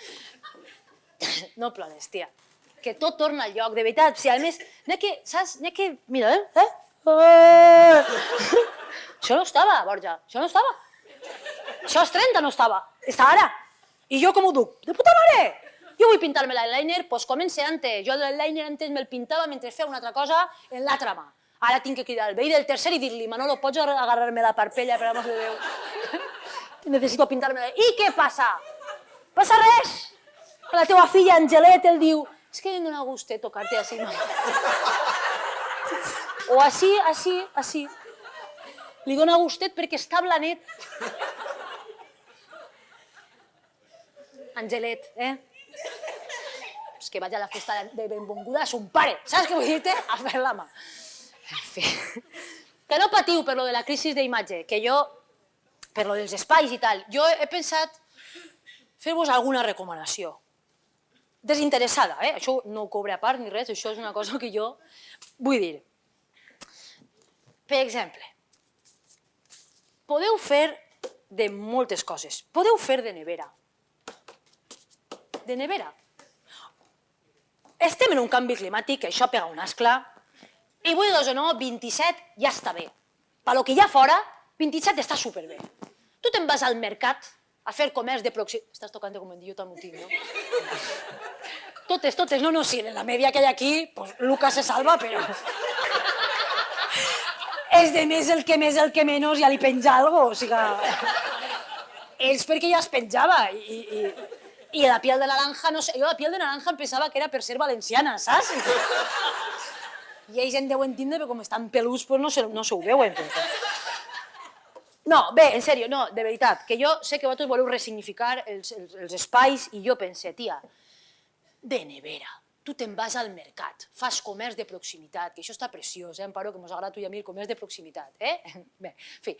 No plores, tia. Que tot torna al lloc, de veritat. Si a més, saps? Mira, Això no estava, Borja. Això no estava. Això als 30 no estava. Està ara. I jo com ho duc? De puta mare! Jo vull pintar-me l'eyeliner, doncs comença antes. Jo l'eyeliner antes me'l pintava mentre feia una altra cosa en l'altra mà. Ara tinc que cridar el veí del tercer i dir-li, Manolo, pots agarrar-me la parpella, per amor de Déu? Necessito pintar-me... I què passa? Passa res! La teva filla Angelet el diu, és que no dona gust tocar-te així, no? O així. Li dona gustet perquè està blanet. Angelet, És que vaig a la festa de benvinguda a son pare. Saps què vull dir-te? A fer la mà. En fi. Que no patiu per lo de la crisi d'imatge, que jo, per lo dels espais i tal, jo he pensat fer-vos alguna recomanació. Desinteressada, Això no ho cobre a part ni res, això és una cosa que jo vull dir. Per exemple, podeu fer de moltes coses. Podeu fer de nevera. De nevera. Estem en un canvi climàtic, això pega un ascla, i vulguis o no, 27 ja està bé. Per lo que hi ha fora, 27 està superbé. Tu te'n vas al mercat a fer comerç de proximitat... Estàs tocant com en diu tan motiu, no? Totes, no, sí, en la media que hi ha aquí, pues Lucas se salva, però... És de més el que menys ja li penja algo, o sigui... És perquè ja es penjava, i la piel de naranja, no sé, jo la piel de naranja em pensava que era per ser valenciana, saps? I ells en deuen tindre, però com estan peluts, no se ho veuen. No, bé, en sèrio, no, de veritat, que jo sé que vosaltres voleu ressignificar els espais i jo pensé, tia, de nevera, tu te'n vas al mercat, fas comerç de proximitat, que això està preciós, Amparo, que mos agrada a tu i a mi el comerç de proximitat, Bé, en fi,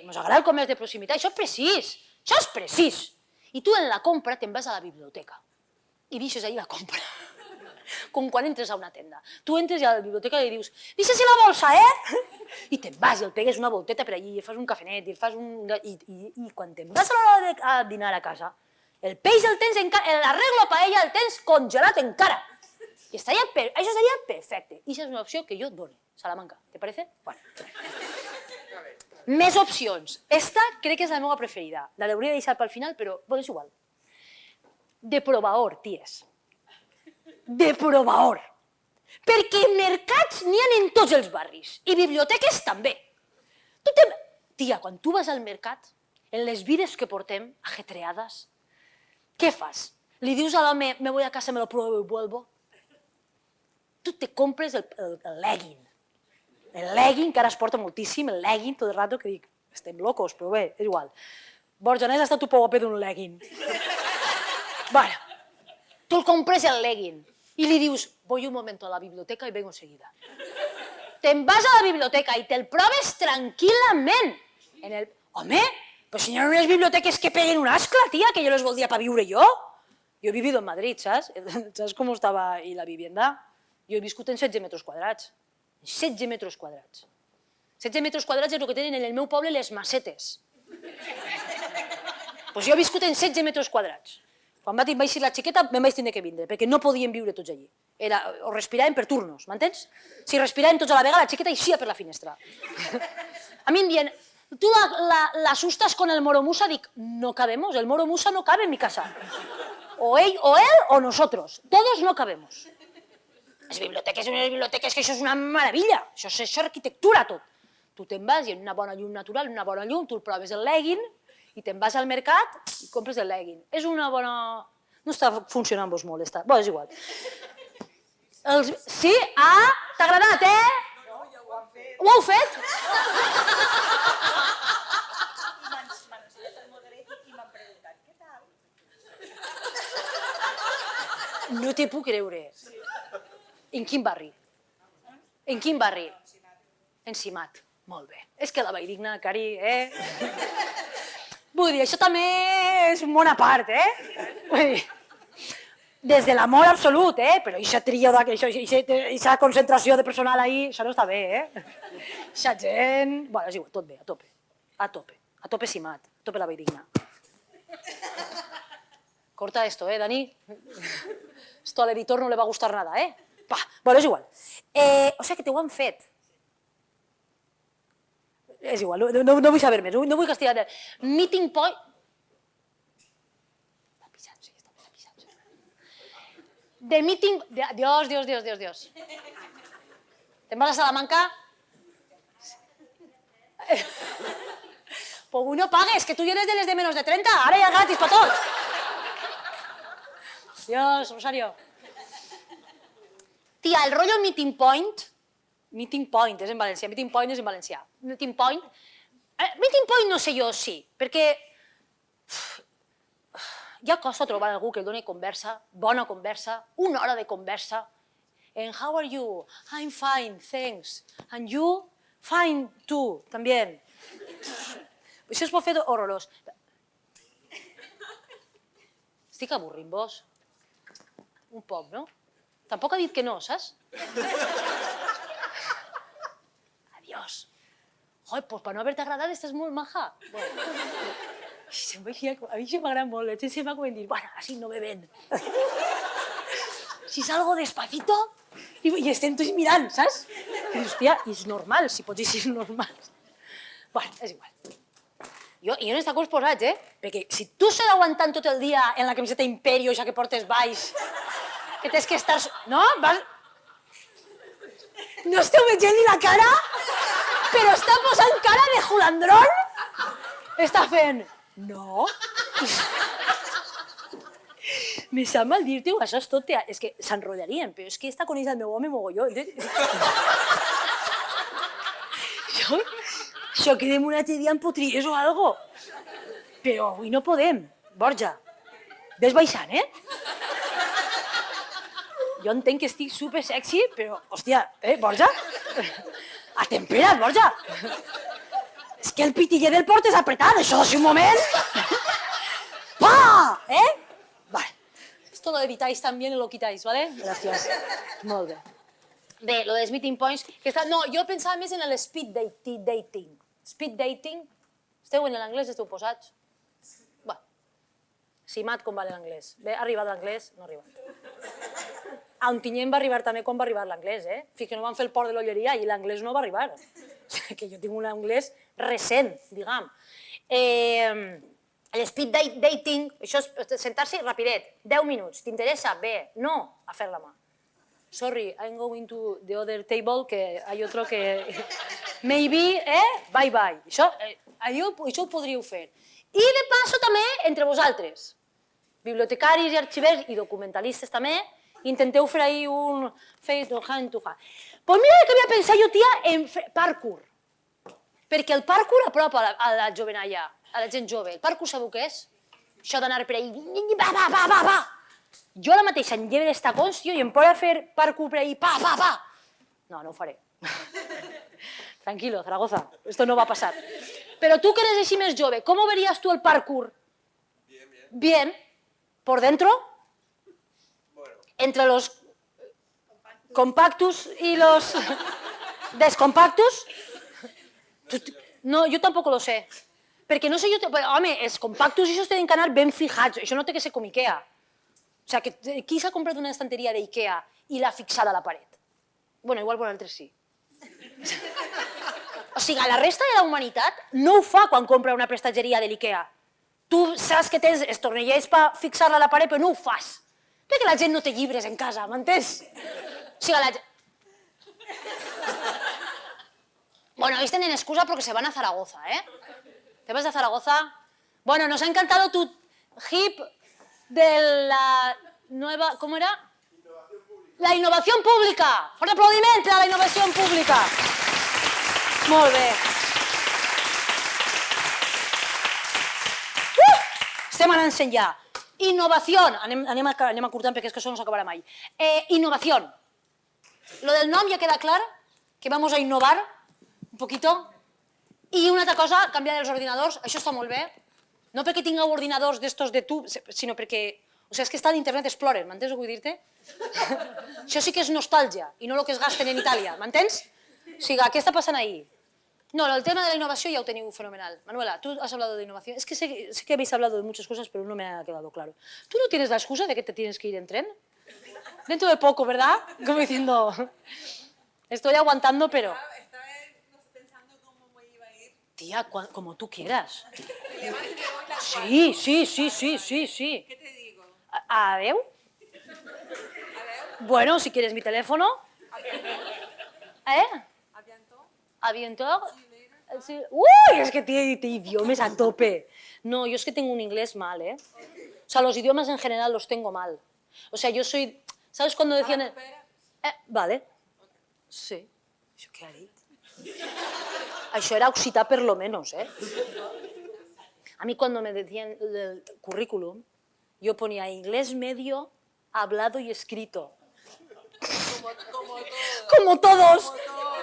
mos agrada el comerç de proximitat, això és precís, i tu en la compra te'n vas a la biblioteca i deixes allà la compra. Com quan entres a una tenda. Tu entres a la biblioteca i dius, deixes la bolsa, I te'n vas i el pegues una volteta per allí, i fas un cafenet, i quan te'n vas a l'hora de dinar a casa, el peix el tens encara, l'arreglo paella el tens congelat encara. I això seria perfecte. I això és una opció que jo dono. Salamanca, ¿te parece? Bueno. Més opcions. Esta crec que és la meva preferida. La hauria de deixar pel final, però és igual. De provaor, ties. De provaor. Perquè mercats n'hi ha en tots els barris. I biblioteques també. Tia, quan tu vas al mercat, en les vides que portem, ajetreades, què fas? Li dius a l'home, me voy a casa, me lo pruebo y vuelvo? Tu te compres el legging, el legging, que ara es porta moltíssim, el legging, tot el rato, que dic, estem locos, però bé, és igual. Borja, n'has estat tu prou guapet d'un legging. Bueno, tu el compres el legging i li dius, voy un momento a la biblioteca y vengo enseguida. Te'n vas a la biblioteca i te'l proves tranquil·lament. Home, però si no hi ha unes biblioteques que peguen un ascla, tia, que yo les voldria para viure jo. Jo he vivido en Madrid, ¿sabes? ¿Sabes cómo estaba ahí la vivienda? Jo he viscut en 16 metres quadrats. 16 metres quadrats. 16 metres quadrats és el que tenen en el meu poble les macetes. Doncs jo he viscut en 16 metres quadrats. Quan vaig ser la xiqueta me'n vaig tindre que vindre, perquè no podíem viure tots allí. O respiràvem per turnos, m'entens? Si respiràvem tots a la vegada, la xiqueta eixia per la finestra. A mi em diuen, tu la asustas con el Moro Musa, dic, no cabemos, el Moro Musa no cabe en mi casa. O él o nosotros, todos no cabemos. Les biblioteques, que això és una meravella, això és arquitectura tot. Tu te'n vas i en una bona llum natural, una bona llum, tu el proves el legging i te'n vas al mercat i compres el legging. És una bona... No està funcionant-vos molt, està... Bé, és igual. Sí? Ah, t'ha agradat, eh? No, ja ho han fet. Ho heu fet? M'han ensenyat el modelet i m'han preguntat, què tal? No t'hi puc creure. En quin barri? En quin barri? Encimat. Molt bé. És que la Valldigna, cari, Vull dir, això també és un món a part, Vull dir, des de l'amor absolut, Però aquesta tria, aquesta concentració de personal ahí, això no està bé, Aquesta gent... Bueno, és igual, tot bé, a tope. A tope. A tope Cimat. A tope la Valldigna. Corta esto, Dani? Esto al editor no le va a gustar nada, Pa, bueno, és igual. O sigui que t'ho han fet. És igual, no vull saber més, no vull castigar. Meeting point... Està pisant, sí, està pisant. De meeting... Dios. Te'n vas a Salamanca? Pues avui no pagues, que tu ja eres de les de menos de 30, ara ja gratis per tots. Dios, Rosario. Tia, el rotllo meeting point és en valencià, meeting point és en valencià. Meeting point no sé jo sí, perquè ja costa trobar algú que doni conversa, bona conversa, una hora de conversa. And how are you? I'm fine, thanks. And you? Fine, too, també. Això es pot fer horrorós. Estic avorrint-vos. Un poc, no? Tampoc ha dit que no, saps? Adiós. Joder, pues per no haver-te agradat estàs molt maja. Bueno. A mi això m'agrada molt. La gent se m'ha dit, bueno, así no beben. Si salgo despacito i estem tots mirant, saps? I dius, hòstia, és normal, si pots dir si és normal. Bueno, és igual. Jo no està posats, Perquè si tu estàs aguantant tot el dia en la camiseta Imperio, ja que portes baix, que tens que estar... No? No esteu veient ni la cara? Però està posant cara de julandrón? Està fent... No? Me sap mal dir-te-ho, això és tot... És que s'enrotllarien, però és que està coneix el meu home mogolló. Això quedem un altre dia en potries o algo. Però avui no podem. Borja, ves baixant, Jo entenc que estic supersexy, però, hòstia, Borja? Atempera't, Borja! És que el pitiller del port és apretat, això de ser un moment! Pa! Vale. Esto lo evitáis también y lo quitáis, ¿vale? Gracias. Molt bé. Bé, lo dels meeting points... No, jo pensava més en el speed dating. Speed dating? Esteu en l'anglès, esteu posats? Va. Cimat, com va l'anglès? Bé, ha arribat l'anglès? No ha arribat. A Ontinyent va arribar també com va arribar l'anglès, Fins que no van fer el port de l'Olleria i l'anglès no va arribar. Que jo tinc un anglès recent, diguem. L'speed dating, això és sentar-se rapidet, 10 minuts, t'interessa? Bé, no, a fer la mà. Sorry, I'm going to the other table, que hay otro que... Maybe, bye bye. Això ho podríeu fer. I de passo també entre vosaltres, bibliotecaris i arxivers i documentalistes també, Intenteu fer ahí un face to hand to hand. Pues mira que havia pensat jo, tia, en parkour. Perquè el parkour apropa a la jovenalla, a la gent jove. El parkour sabeu què és? Això d'anar per ahí, va. Jo la mateixa em lleve d'estacons, tio, i em posa a fer parkour per ahí, pa. No, no ho faré. Tranquilo, Zaragoza, esto no va a pasar. Pero tú que eres así más jove, ¿cómo verías tú el parkour? Bien. ¿Por dentro? Entre los compactus y los descompactus? No, jo tampoc lo sé. Perquè no sé jo... Home, els compactus això tenen que anar ben fijats. Això no té que ser com Ikea. O sea, qui s'ha comprat una estanteria d'Ikea i l'ha fixada a la paret? Bueno, igual vosaltres sí. O sigui, la resta de la humanitat no ho fa quan compra una prestatgeria de l'Ikea. Tu saps que tens els tornillets per fixar-la a la paret, però no ho fas. Perquè la gent no té llibres en casa, m'entens? O sigui, la gent... Bueno, ells tenen excusa porque se van a Zaragoza, ¿eh? ¿Te vas a Zaragoza? Bueno, nos ha encantado tu hip de la nueva... ¿Cómo era? La innovación pública. Fort aplaudiment a la innovació pública. Molt bé. Estem anant ja. Innovació. Anem acurtant perquè és que això no s'acabarà mai. Innovació. Lo del nom ja queda clar, que vamos a innovar un poquito. I una altra cosa, canviar els ordinadors, això està molt bé. No perquè tingueu ordinadors d'estos de tu, sinó perquè... O sigui, és que està a l'Internet Explorer, m'entens què vull dir-te? Això sí que és nostàlgia, i no el que es gasten en Itàlia, m'entens? O sigui, què està passant ahí? No, el tema de la innovació ya lo tenido fenomenal. Manuela, tú has hablado de innovación. Es que sé que habéis hablado de muchas cosas, pero no me ha quedado claro. ¿Tú no tienes la excusa de que te tienes que ir en tren? Dentro de poco, ¿verdad? Como diciendo, estoy aguantando, pero... Estaba pensando cómo me iba a ir. Tía, como tú quieras. Me levanto y me voy la Sí. ¿Qué te digo? ¿Adeu? Bueno, si quieres mi teléfono. ¿Aviento? Sí. Uy, es que tiene idiomas a tope. No, yo es que tengo un inglés mal, ¿eh? O sea, los idiomas en general los tengo mal. O sea, yo soy... ¿Sabes cuando decían...? Vale. Sí. ¿Això què ha dit? Això era occità per lo menos, ¿eh? A mí cuando me decían el currículum, yo ponía inglés medio, hablado y escrito. Como todos.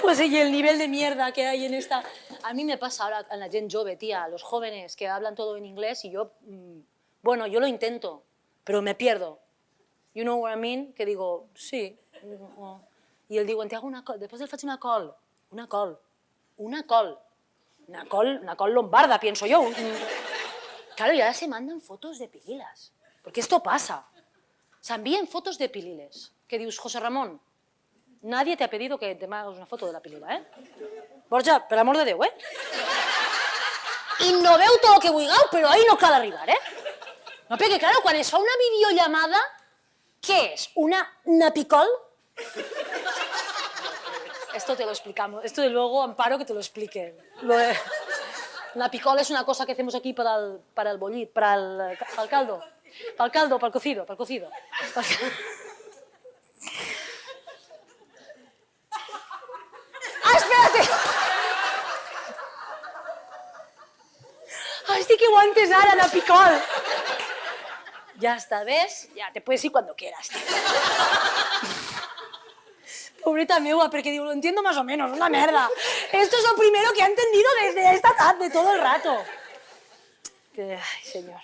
Pues y el nivel de mierda que hay en esta... A mí me pasa ahora en la gente jove, tía, los jóvenes que hablan todo en inglés y yo... Bueno, yo lo intento, pero me pierdo. You know what I mean? Que digo, sí. Y él digo, te hago una col. Después le faig una col. Una col lombarda, pienso yo. Claro, y ahora se mandan fotos de pililas. Porque esto pasa. Se envían fotos de pililes. Que dius, José Ramón, nadie te ha pedido que te hagas una foto de la pilila, ¿eh? Borja, per l'amor de Déu, ¿eh? Innoveu tot el que vulgueu, però ahí no cal arribar, ¿eh? No, perquè, claro, quan es fa una videollamada, què és? Una napicol? Esto te lo explicamos. Esto de luego, Amparo, que te lo explique. Napicol es una cosa que hacemos aquí para el bollit, para el caldo. Para el caldo, para el cocido, para el cocido. ¡Ah, espérate! ¡Ay, sí que guantes ahora, Napicol! Ya está, ¿ves? Ya, te puedes ir cuando quieras. Pobreta meua, porque digo, lo entiendo más o menos, una mierda. Esto es lo primero que ha entendido desde esta tarde, todo el rato. Ay, señor.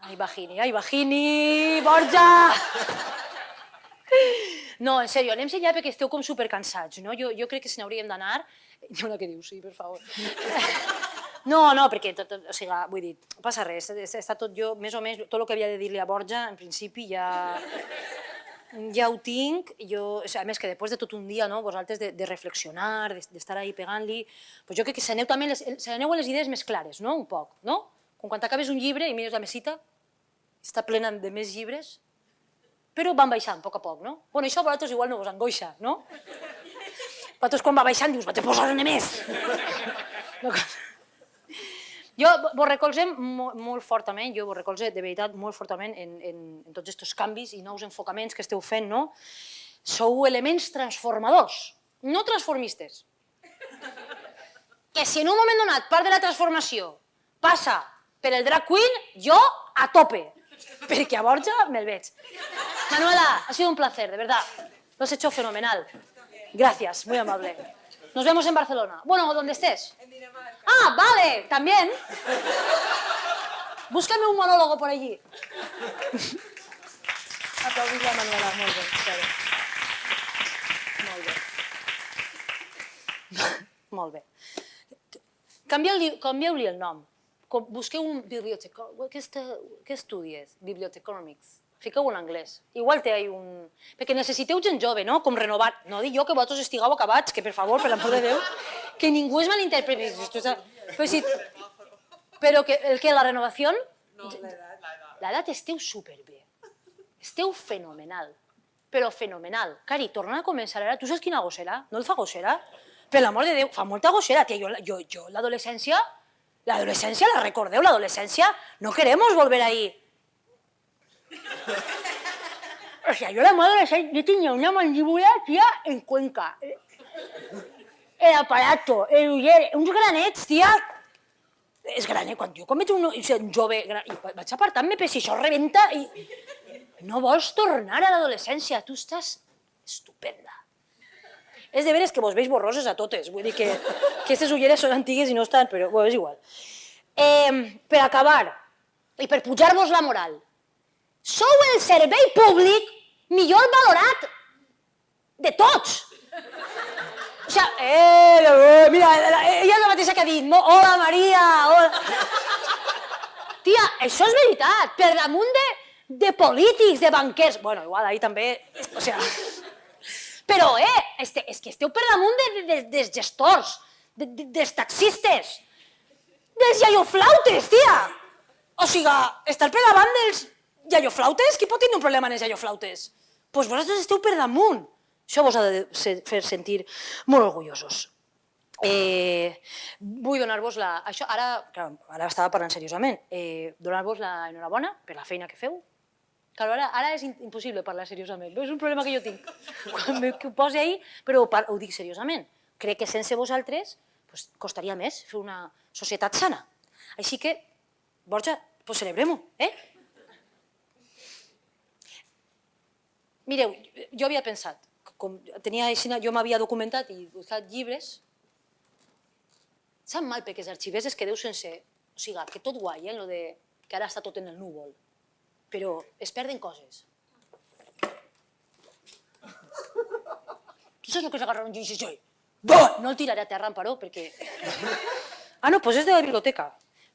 Ai, Vagini, Borja! No, en sèrio, anem ja perquè esteu com supercansats, no? Jo crec que se n'hauríem d'anar. Jo la que diu, sí, per favor. No, perquè, o sigui, vull dir, no passa res, està tot jo, més o menys, tot el que havia de dir-li a Borja, en principi ja ho tinc, a més que després de tot un dia, vosaltres de reflexionar, d'estar ahí pegant-li, jo crec que se n'aneu amb les idees més clares, un poc, no? Quan t'acabes un llibre i mires la mesita, està plena de més llibres, però van baixant a poc, no? Bueno, això a vosaltres igual no vos angoixa, no? Vosaltres quan va baixant dius, te posaré més! Jo vos recolze molt fortament, jo vos recolze de veritat molt fortament en tots aquests canvis i nous enfocaments que esteu fent, no? Sou elements transformadors, no transformistes. Que si en un moment donat part de la transformació passa per el drag queen, jo a tope, perquè a Borja me'l veig. Manuela, ha sido un placer, de verdad. Lo has hecho fenomenal. Gracias, muy amable. Nos vemos en Barcelona. Bueno, donde estés. En Dinamarca. Ah, vale, también. Búscame un monólogo por allí. Aplaudís la Manuela, molt bé, claro. Molt bé. Canvieu-li el nom. Busqueu un bibliotecòleg. Què estudies? Bibliotecònomics. Fiqueu en anglès. Igual té ahí un... Perquè necessiteu gent jove, no? Com renovat. No dic jo que vosaltres estigueu acabats, que per favor, per l'amor de Déu, que ningú es malinterpreti. Però que la renovació... No, l'edat. L'edat esteu superbé. Esteu fenomenal. Però fenomenal. Cari, torna a començar ara. Tu saps quina gossera? No el fa gossera? Per l'amor de Déu, fa molta gossera, tia. Jo l'adolescència la recordeu, l'adolescència? No queremos volver ahí. O sea, yo la adolescencia, yo tenía una mandíbula, tía, en Cuenca. El aparato, el uller, uns granets, tia. És granet, quan veig un jove, vaig apartant-me, però si això rebenta i... No vols tornar a l'adolescència, tu estàs estupenda. És de veres que vos veig borroses a totes, vull dir que aquestes ulleres són antigues i no estan, però és igual. Per acabar, i per pujar-vos la moral, sou el servei públic millor valorat de tots. O sigui, mira, ella és la mateixa que ha dit, hola Maria, hola... Tia, això és veritat, per damunt de polítics, de banquers... Bueno, igual, ahí també... O sigui... Però, és que esteu per damunt dels gestors, dels taxistes, dels iaioflautes, tia! O sigui, estar per davant dels iaioflautes? Qui pot tenir un problema amb els iaioflautes? Doncs vosaltres esteu per damunt. Això vos ha de fer sentir molt orgullosos. Vull donar-vos la... Això, ara estava parlant seriosament. Donar-vos l'enhorabona per la feina que feu. Claro, ara és impossible parlar seriosament. És un problema que jo tinc. Quan m'ho posi ahí, però ho dic seriosament. Crec que sense vosaltres costaria més fer una societat sana. Així que, Borja, celebrem-ho, Mireu, jo havia pensat, jo m'havia documentat i buscat llibres. Sap mal perquè els arxivers es quedeu sense... O sigui, que tot guai, lo de que ara està tot en el núvol. Però es perden coses. Tu saps el que és agarrar un llibre i dir, no el tiraré a terra, Amparó, perquè... Ah, no, doncs és de la biblioteca.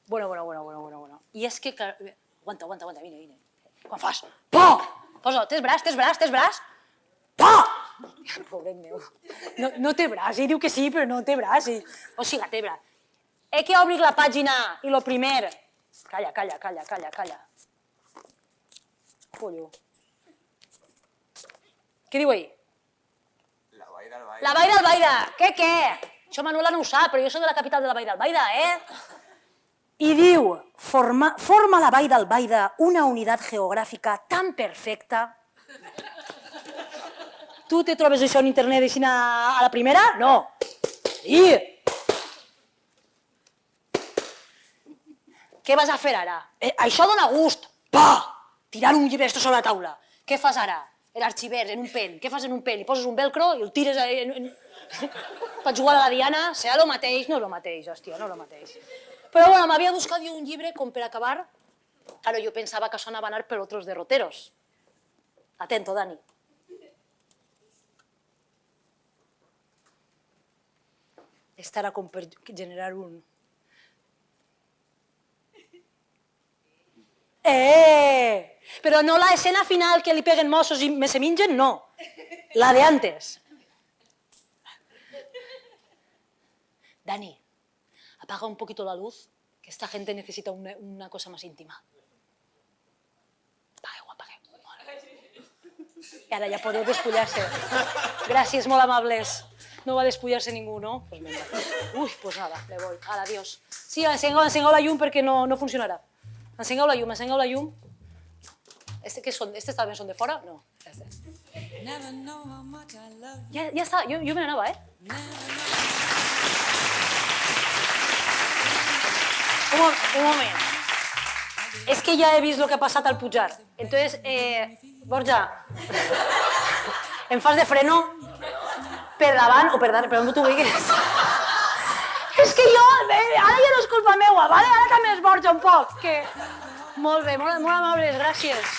Bueno. I és que... Aguanta, vine. Quan fas... Po! Posa, tens braç? Po! Pobret meu. No té braç, ell diu que sí, però no té braç. O sigui, té braç. He que obrir la pàgina i lo primer... Calla. Pollo. Què diu ahí? La Vall d'Albaida. Què? Això Manuela no ho sap, però jo soc de la capital de la Vall d'Albaida, I diu, forma la Vall d'Albaida una unitat geogràfica tan perfecta. Tu te trobes això en internet així a la primera? No. Sí. Què vas a fer ara? Això dona gust. Tirar un llibre sobre la taula. Què fas ara? L'arxiver, en un pen. Què fas en un pen? Li poses un velcro i el tires... Per jugar a la Diana, serà el mateix? No és el mateix, hòstia, no és el mateix. Però bueno, m'havia buscat jo un llibre com per acabar. Claro, jo pensava que això anava a anar per otros derroteros. Atento, Dani. Estarà com per generar un... Però no la escena final que li peguen mossos i se mengen, no. La de antes. Dani, apaga un poquito la luz, que esta gente necesita una cosa más íntima. Apagueu. I ara ja podeu despullar-se. Gràcies, molt amables. no va a despullar-se ningú, no? Pues venga. Uy, pues nada, me voy. Ala, adiós. Sí, encengeu la llum perquè no funcionarà. Encengeu la llum. Què són? Estes també són de fora? No. Never know how much I love you. Ja està, jo me n'anava, Un moment. És que ja he vist el que ha passat al pujar. Entonces, Borja, em fas de freno per davant o per darrere, per on tu vulguis. És que jo, ara ja no és culpa meua, vale? Ara també es Borja un poc. Molt bé, molt amables, gràcies.